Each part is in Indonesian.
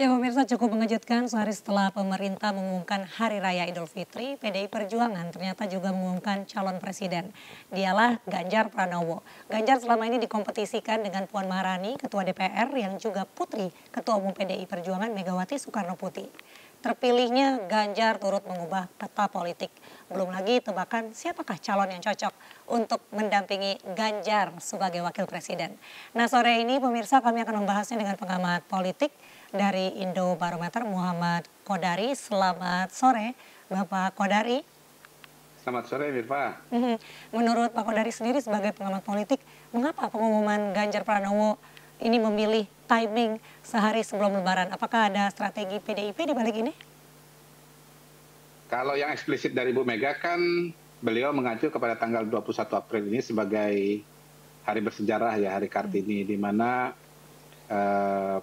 Ya pemirsa, cukup mengejutkan sehari setelah pemerintah mengumumkan Hari Raya Idul Fitri, PDI Perjuangan ternyata juga mengumumkan calon presiden. Dialah Ganjar Pranowo. Ganjar selama ini dikompetisikan dengan Puan Maharani, Ketua DPR yang juga putri Ketua Umum PDI Perjuangan Megawati Soekarno Putri. Terpilihnya Ganjar turut mengubah peta politik. Belum lagi tebakan siapakah calon yang cocok untuk mendampingi Ganjar sebagai wakil presiden. Nah, sore ini pemirsa, kami akan membahasnya dengan pengamat politik dari Indobarometer, Muhammad Kodari. Selamat sore Bapak Kodari. Selamat sore Mirva. Menurut Pak Kodari sendiri sebagai pengamat politik, mengapa pengumuman Ganjar Pranowo ini memilih timing sehari sebelum Lebaran? Apakah ada strategi PDIP di balik ini? Kalau yang eksplisit dari Bu Mega kan beliau mengacu kepada tanggal 21 April ini sebagai hari bersejarah ya, Hari Kartini, di mana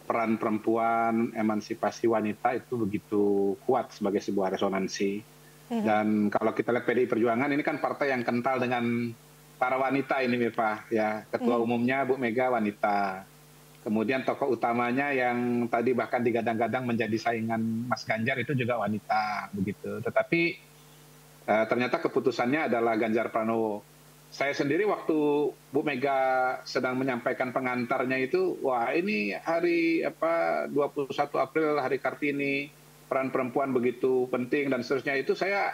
peran perempuan, emansipasi wanita itu begitu kuat sebagai sebuah resonansi. Dan kalau kita lihat PDI Perjuangan ini kan partai yang kental dengan para wanita ini Mirva ya. Ketua umumnya Bu Mega wanita. Kemudian tokoh utamanya yang tadi bahkan digadang-gadang menjadi saingan Mas Ganjar itu juga wanita begitu. Tetapi ternyata keputusannya adalah Ganjar Pranowo. Saya sendiri waktu Bu Mega sedang menyampaikan pengantarnya itu, wah ini hari 21 April, Hari Kartini, peran perempuan begitu penting dan seterusnya, itu saya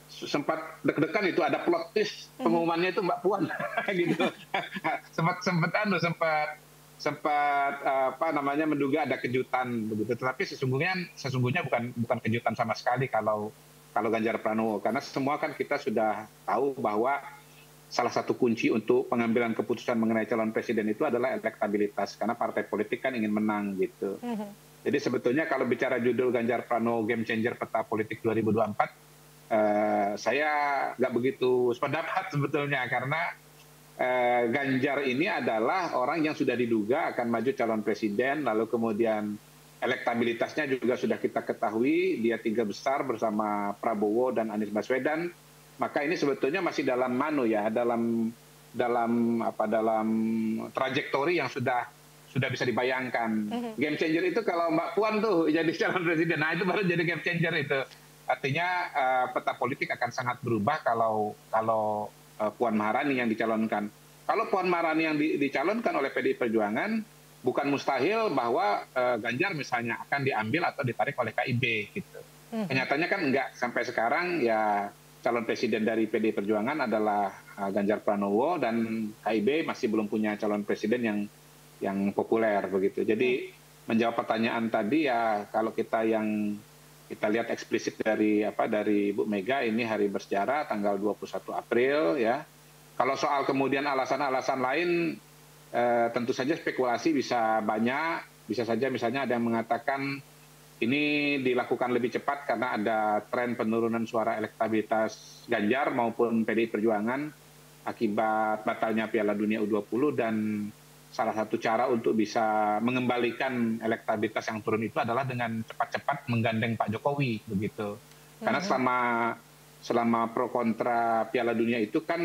sempat deg-degan, itu ada plot twist pengumumannya itu Mbak Puan gitu. sempat menduga ada kejutan begitu. Tetapi sesungguhnya bukan kejutan sama sekali kalau Ganjar Pranowo, karena semua kan kita sudah tahu bahwa salah satu kunci untuk pengambilan keputusan mengenai calon presiden itu adalah elektabilitas, karena partai politik kan ingin menang gitu. Jadi sebetulnya kalau bicara judul Ganjar Pranowo Game Changer Peta Politik 2024, saya nggak begitu sependapat sebetulnya, karena Ganjar ini adalah orang yang sudah diduga akan maju calon presiden, lalu kemudian elektabilitasnya juga sudah kita ketahui, dia 3 besar bersama Prabowo dan Anies Baswedan. Maka ini sebetulnya masih dalam trajektori yang sudah bisa dibayangkan. Game changer itu kalau Mbak Puan tuh jadi calon presiden, nah itu baru jadi game changer itu. Artinya peta politik akan sangat berubah kalau Puan Maharani yang dicalonkan. Kalau Puan Maharani yang dicalonkan oleh PDI Perjuangan, bukan mustahil bahwa Ganjar misalnya akan diambil atau ditarik oleh KIB gitu. Kenyataannya kan enggak, sampai sekarang ya calon presiden dari PDI Perjuangan adalah Ganjar Pranowo, dan KIB masih belum punya calon presiden yang populer begitu. Jadi menjawab pertanyaan tadi ya, kalau kita lihat eksplisit dari Bu Mega, ini hari bersejarah tanggal 21 April ya. Kalau soal kemudian alasan-alasan lain, tentu saja spekulasi bisa banyak. Bisa saja misalnya ada yang mengatakan ini dilakukan lebih cepat karena ada tren penurunan suara elektabilitas Ganjar maupun PDI Perjuangan akibat batalnya Piala Dunia U20, dan salah satu cara untuk bisa mengembalikan elektabilitas yang turun itu adalah dengan cepat-cepat menggandeng Pak Jokowi begitu. Karena selama pro kontra Piala Dunia itu kan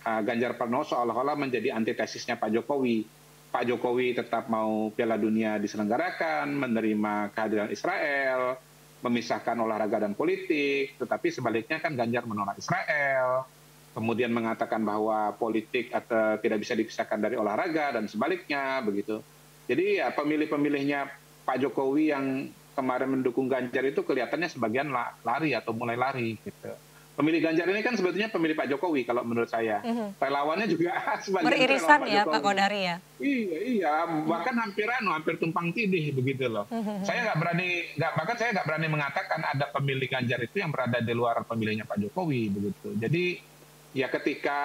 Ganjar Pranowo seolah-olah menjadi antitesisnya Pak Jokowi. Pak Jokowi tetap mau Piala Dunia diselenggarakan, menerima kehadiran Israel, memisahkan olahraga dan politik, tetapi sebaliknya kan Ganjar menolak Israel, kemudian mengatakan bahwa politik atau tidak bisa dipisahkan dari olahraga dan sebaliknya begitu. Jadi ya pemilih-pemilihnya Pak Jokowi yang kemarin mendukung Ganjar itu kelihatannya sebagian lari atau mulai lari gitu. Pemilih Ganjar ini kan sebetulnya pemilih Pak Jokowi kalau menurut saya. Relawannya juga sebagian Beririsan relawan Pak ya Jokowi. Pak Kodari ya? Iya, bahkan hampir tumpang tindih begitu loh. Saya nggak berani mengatakan ada pemilih Ganjar itu yang berada di luar pemilihnya Pak Jokowi begitu. Jadi ya ketika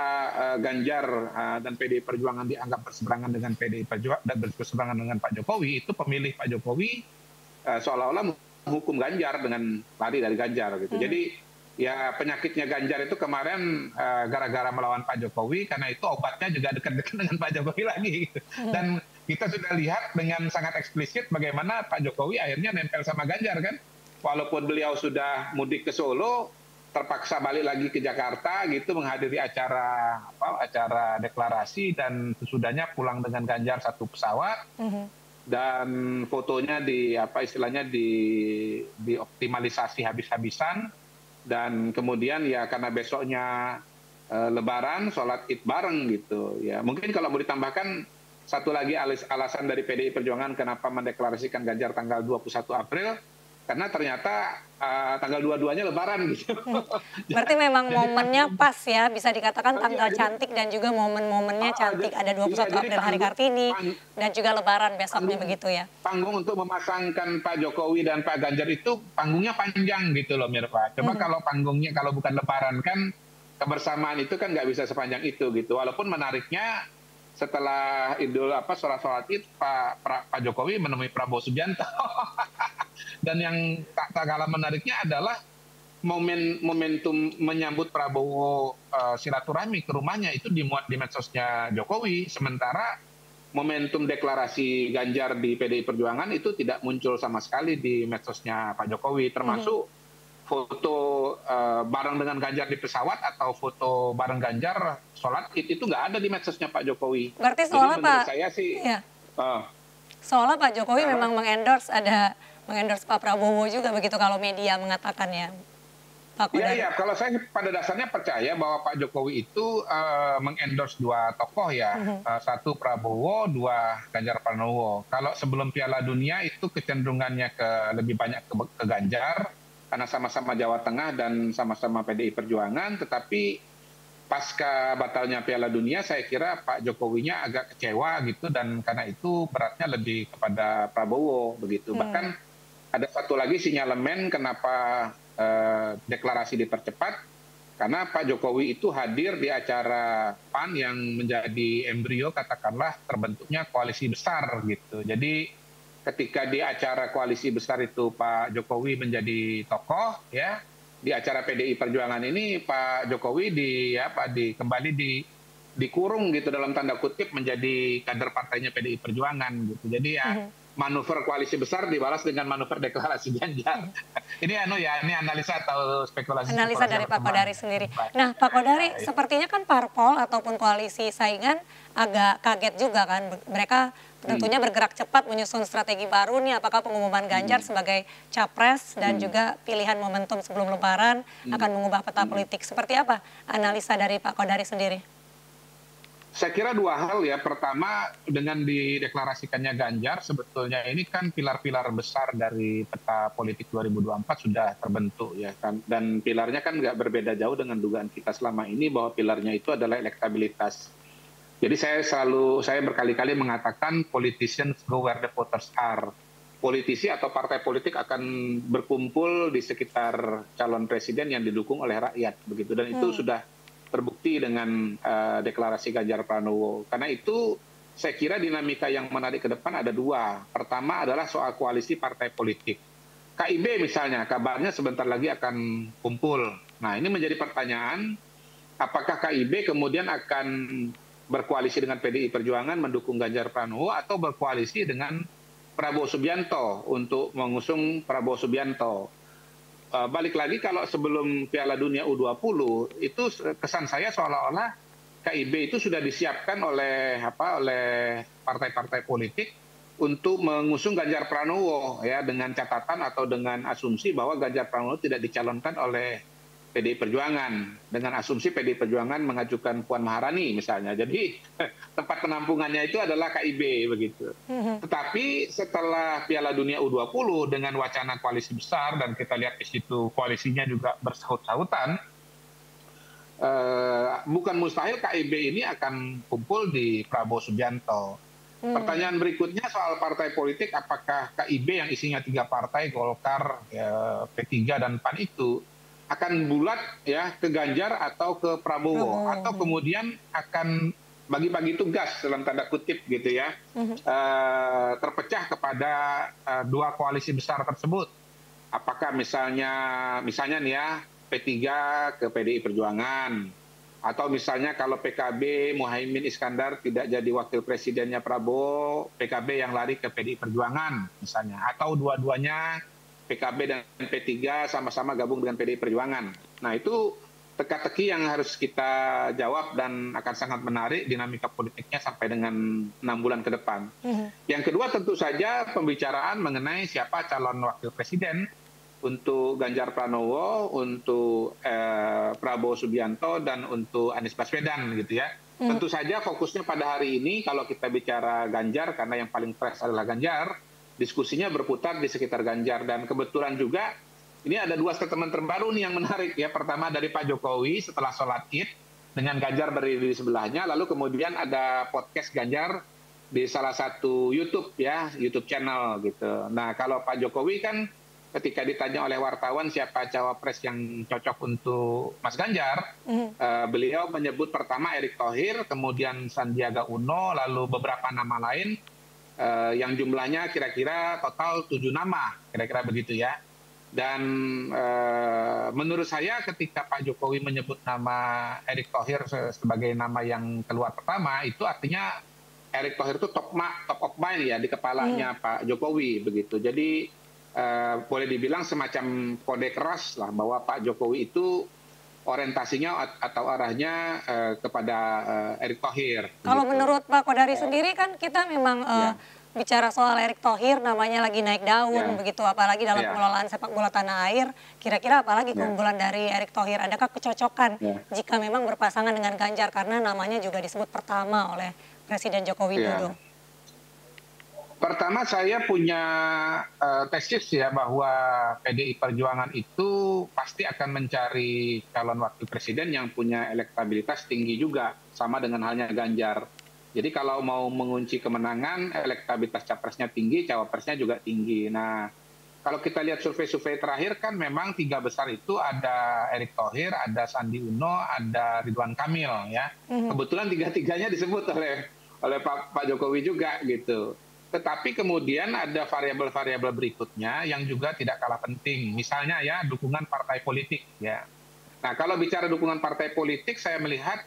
Ganjar dan PDI Perjuangan dianggap berseberangan dengan PDI Perjuangan dan berseberangan dengan Pak Jokowi, itu pemilih Pak Jokowi seolah-olah menghukum Ganjar dengan lari dari Ganjar gitu. Jadi ya penyakitnya Ganjar itu kemarin gara-gara melawan Pak Jokowi, karena itu obatnya juga dekat-dekat dengan Pak Jokowi lagi. Dan kita sudah lihat dengan sangat eksplisit bagaimana Pak Jokowi akhirnya nempel sama Ganjar kan. Walaupun beliau sudah mudik ke Solo, terpaksa balik lagi ke Jakarta gitu menghadiri acara deklarasi, dan sesudahnya pulang dengan Ganjar satu pesawat. dan fotonya istilahnya dioptimalisasi habis-habisan, dan kemudian ya karena besoknya Lebaran, sholat Id bareng gitu ya. Mungkin kalau mau ditambahkan satu lagi alasan dari PDI Perjuangan kenapa mendeklarasikan Ganjar tanggal 21 April, karena ternyata tanggal 22-nya Lebaran gitu. Berarti memang Jadi momennya panggung, pas ya, bisa dikatakan tanggal jadi cantik dan juga momen-momennya cantik. Ada 21 jadi April hari Kartini panggung, dan juga Lebaran besoknya panggung begitu ya. panggung untuk memasangkan Pak Jokowi dan Pak Ganjar itu panggungnya panjang gitu loh Mirpa. Coba kalau panggungnya kalau bukan Lebaran kan kebersamaan itu kan nggak bisa sepanjang itu gitu. Walaupun menariknya setelah sholat Id Pak Jokowi menemui Prabowo Subianto. Dan yang tak kalah menariknya adalah momentum menyambut Prabowo silaturahmi ke rumahnya itu dimuat di medsosnya Jokowi, sementara momentum deklarasi Ganjar di PDI Perjuangan itu tidak muncul sama sekali di medsosnya Pak Jokowi, termasuk foto bareng dengan Ganjar di pesawat atau foto bareng Ganjar sholat Id itu nggak ada di medsosnya Pak Jokowi. Berarti Jadi menurut saya sih, ya, seolah Pak Jokowi apa? memang mengendorse Pak Prabowo juga begitu kalau media mengatakannya, Pak Iya, Kodari. iya. Kalau saya pada dasarnya percaya bahwa Pak Jokowi itu mengendorse dua tokoh ya. Satu Prabowo, dua Ganjar Pranowo. Kalau sebelum Piala Dunia itu kecenderungannya lebih banyak ke Ganjar, karena sama-sama Jawa Tengah dan sama-sama PDI Perjuangan. Tetapi pasca batalnya Piala Dunia, saya kira Pak Jokowinya agak kecewa gitu, dan karena itu beratnya lebih kepada Prabowo begitu. Bahkan ada satu lagi sinyalemen kenapa deklarasi dipercepat, karena Pak Jokowi itu hadir di acara PAN yang menjadi embrio katakanlah terbentuknya koalisi besar gitu. Jadi ketika di acara koalisi besar itu Pak Jokowi menjadi tokoh ya, di acara PDI Perjuangan ini Pak Jokowi kembali dikurung gitu dalam tanda kutip menjadi kader partainya PDI Perjuangan gitu. Jadi ya manuver koalisi besar dibalas dengan manuver deklarasi Ganjar. Ini ini analisa atau spekulasi Analisa dari Pak Kodari sendiri. Nah, Pak Kodari, sepertinya kan parpol ataupun koalisi saingan agak kaget juga kan. Mereka tentunya bergerak cepat menyusun strategi baru nih. Apakah pengumuman Ganjar sebagai capres dan juga pilihan momentum sebelum Lebaran akan mengubah peta politik. Seperti apa analisa dari Pak Kodari sendiri? Saya kira dua hal ya. Pertama, dengan dideklarasikannya Ganjar, sebetulnya ini kan pilar-pilar besar dari peta politik 2024 sudah terbentuk ya kan. Dan pilarnya kan nggak berbeda jauh dengan dugaan kita selama ini bahwa pilarnya itu adalah elektabilitas. Jadi saya berkali-kali mengatakan politicians go where the voters are. Politisi atau partai politik akan berkumpul di sekitar calon presiden yang didukung oleh rakyat begitu, dan itu sudah terbukti dengan deklarasi Ganjar Pranowo. Karena itu saya kira dinamika yang menarik ke depan ada dua. Pertama adalah soal koalisi partai politik. KIB misalnya, kabarnya sebentar lagi akan kumpul. Nah, ini menjadi pertanyaan, apakah KIB kemudian akan berkoalisi dengan PDI Perjuangan mendukung Ganjar Pranowo atau berkoalisi dengan Prabowo Subianto untuk mengusung Prabowo Subianto. Balik lagi kalau sebelum Piala Dunia U20 itu kesan saya seolah-olah KIB itu sudah disiapkan oleh partai-partai politik untuk mengusung Ganjar Pranowo ya, dengan catatan atau dengan asumsi bahwa Ganjar Pranowo tidak dicalonkan oleh PDI Perjuangan, dengan asumsi PDI Perjuangan mengajukan Puan Maharani misalnya. Jadi tempat penampungannya itu adalah KIB begitu. Tetapi setelah Piala Dunia U20 dengan wacana koalisi besar, dan kita lihat di situ koalisinya juga bersahut-sahutan, bukan mustahil KIB ini akan kumpul di Prabowo Subianto. Pertanyaan berikutnya soal partai politik, apakah KIB yang isinya 3 partai, Golkar, P3 dan PAN itu akan bulat ya ke Ganjar atau ke Prabowo, atau kemudian akan bagi-bagi tugas dalam tanda kutip gitu ya, terpecah kepada dua koalisi besar tersebut. Apakah misalnya nih ya, P3 ke PDI Perjuangan, atau misalnya kalau PKB Muhaimin Iskandar tidak jadi wakil presidennya Prabowo, PKB yang lari ke PDI Perjuangan misalnya, atau dua-duanya PKB dan P3 sama-sama gabung dengan PDI Perjuangan. Nah, itu teka-teki yang harus kita jawab dan akan sangat menarik dinamika politiknya sampai dengan 6 bulan ke depan. Yang kedua tentu saja pembicaraan mengenai siapa calon wakil presiden untuk Ganjar Pranowo, untuk Prabowo Subianto, dan untuk Anies Baswedan gitu ya. Tentu saja fokusnya pada hari ini kalau kita bicara Ganjar, karena yang paling fresh adalah Ganjar, diskusinya berputar di sekitar Ganjar. Dan kebetulan juga ini ada 2 statement terbaru nih yang menarik ya. Pertama dari Pak Jokowi setelah sholat Id dengan Ganjar berdiri di sebelahnya. Lalu kemudian ada podcast Ganjar di salah satu YouTube ya, YouTube channel gitu. Nah kalau Pak Jokowi kan ketika ditanya oleh wartawan siapa cawapres yang cocok untuk Mas Ganjar, beliau menyebut pertama Erick Thohir, kemudian Sandiaga Uno, lalu beberapa nama lain yang jumlahnya kira-kira total 7 nama, kira-kira begitu ya. Dan menurut saya ketika Pak Jokowi menyebut nama Erick Thohir sebagai nama yang keluar pertama, itu artinya Erick Thohir itu top of mind ya di kepalanya Pak Jokowi begitu. Jadi boleh dibilang semacam kode keras lah bahwa Pak Jokowi itu orientasinya atau arahnya kepada Erick Thohir. Kalau gitu. menurut Pak Kodari sendiri kan kita memang bicara soal Erick Thohir namanya lagi naik daun begitu, apalagi dalam pengelolaan sepak bola tanah air. Kira-kira apalagi keunggulan dari Erick Thohir? Adakah kecocokan jika memang berpasangan dengan Ganjar karena namanya juga disebut pertama oleh Presiden Joko Widodo? Pertama saya punya tesis ya bahwa PDI Perjuangan itu pasti akan mencari calon wakil presiden yang punya elektabilitas tinggi juga, sama dengan halnya Ganjar. Jadi kalau mau mengunci kemenangan, elektabilitas capresnya tinggi, cawapresnya juga tinggi. Nah, kalau kita lihat survei-survei terakhir kan memang 3 besar itu ada Erick Thohir, ada Sandi Uno, ada Ridwan Kamil ya. Kebetulan 3-tiganya disebut oleh Pak Jokowi juga gitu. Tetapi kemudian ada variabel-variabel berikutnya yang juga tidak kalah penting. Misalnya ya dukungan partai politik ya. Nah, kalau bicara dukungan partai politik, saya melihat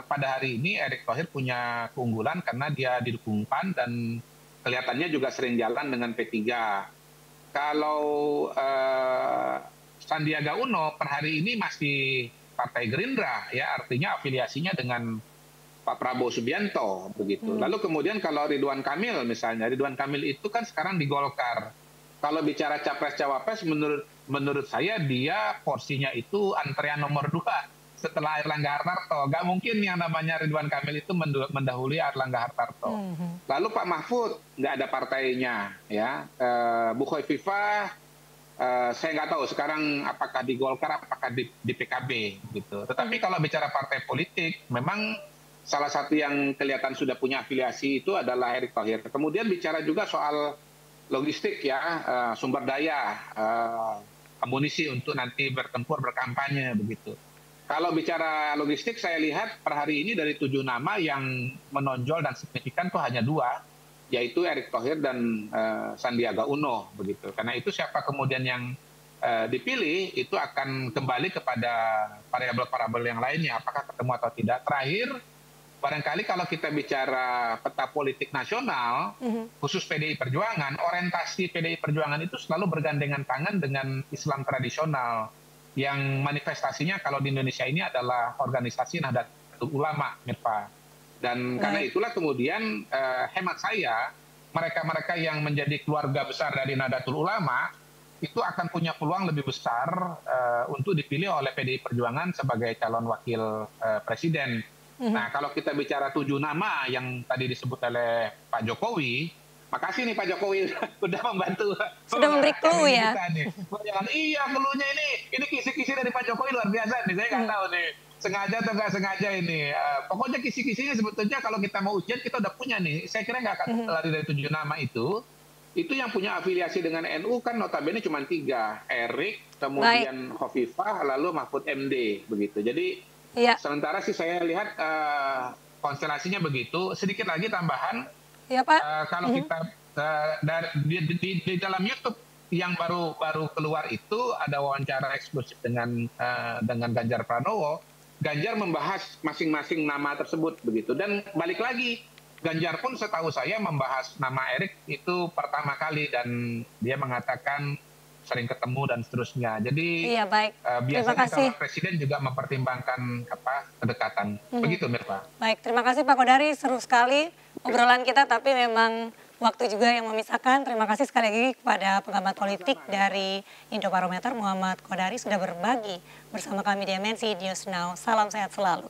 pada hari ini Erick Thohir punya keunggulan karena dia didukung PAN dan kelihatannya juga sering jalan dengan P3. Kalau Sandiaga Uno per hari ini masih Partai Gerindra, ya artinya afiliasinya dengan Pak Prabowo Subianto begitu. Lalu kemudian kalau Ridwan Kamil misalnya, Ridwan Kamil itu kan sekarang di Golkar. Kalau bicara capres-cawapres menurut saya dia porsinya itu antrean nomor 2 setelah Airlangga Hartarto. Gak mungkin yang namanya Ridwan Kamil itu mendahului Airlangga Hartarto. Lalu Pak Mahfud nggak ada partainya ya. Bu Khoififah saya nggak tahu sekarang apakah di Golkar apakah di PKB gitu. Tetapi kalau bicara partai politik memang salah satu yang kelihatan sudah punya afiliasi itu adalah Erick Thohir. Kemudian bicara juga soal logistik ya, sumber daya, amunisi untuk nanti bertempur, berkampanye begitu. Kalau bicara logistik saya lihat per hari ini dari 7 nama yang menonjol dan signifikan tuh hanya 2, yaitu Erick Thohir dan Sandiaga Uno begitu. Karena itu siapa kemudian yang dipilih itu akan kembali kepada variabel-variabel yang lainnya, apakah ketemu atau tidak. Terakhir, barangkali kalau kita bicara peta politik nasional, khusus PDI Perjuangan, orientasi PDI Perjuangan itu selalu bergandengan tangan dengan Islam tradisional, yang manifestasinya kalau di Indonesia ini adalah organisasi Nahdlatul Ulama, Mirpa. Dan karena itulah kemudian hemat saya, mereka-mereka yang menjadi keluarga besar dari Nahdlatul Ulama, itu akan punya peluang lebih besar untuk dipilih oleh PDI Perjuangan sebagai calon wakil presiden. Nah, kalau kita bicara 7 nama yang tadi disebut oleh Pak Jokowi, makasih nih Pak Jokowi udah membantu. Sudah memberi clue ya. Iya, clue-nya ini kisi-kisi dari Pak Jokowi luar biasa nih. Saya nggak tahu nih, sengaja atau nggak sengaja ini. Pokoknya kisi-kisinya sebetulnya kalau kita mau ujian kita udah punya nih. Saya kira nggak akan lari dari 7 nama itu. Itu yang punya afiliasi dengan NU kan notabene cuma 3. Erick, kemudian Khofifah, lalu Mahfud MD begitu. Jadi sementara sih saya lihat konstelasinya begitu. Sedikit lagi tambahan, Pak. Kalau kita di dalam YouTube yang baru keluar itu ada wawancara eksklusif dengan Ganjar Pranowo. Ganjar membahas masing-masing nama tersebut begitu. Dan balik lagi, Ganjar pun setahu saya membahas nama Erick itu pertama kali dan dia mengatakan sering ketemu dan seterusnya. Jadi Iya, baik. Terima biasanya kasih. calon presiden juga mempertimbangkan kedekatan. Begitu Mirpa. Baik, terima kasih Pak Kodari, seru sekali obrolan kita, tapi memang waktu juga yang memisahkan. Terima kasih sekali lagi kepada pengamat politik dari Indobarometer, Muhammad Kodari, sudah berbagi bersama kami di MNC News Now. Salam sehat selalu.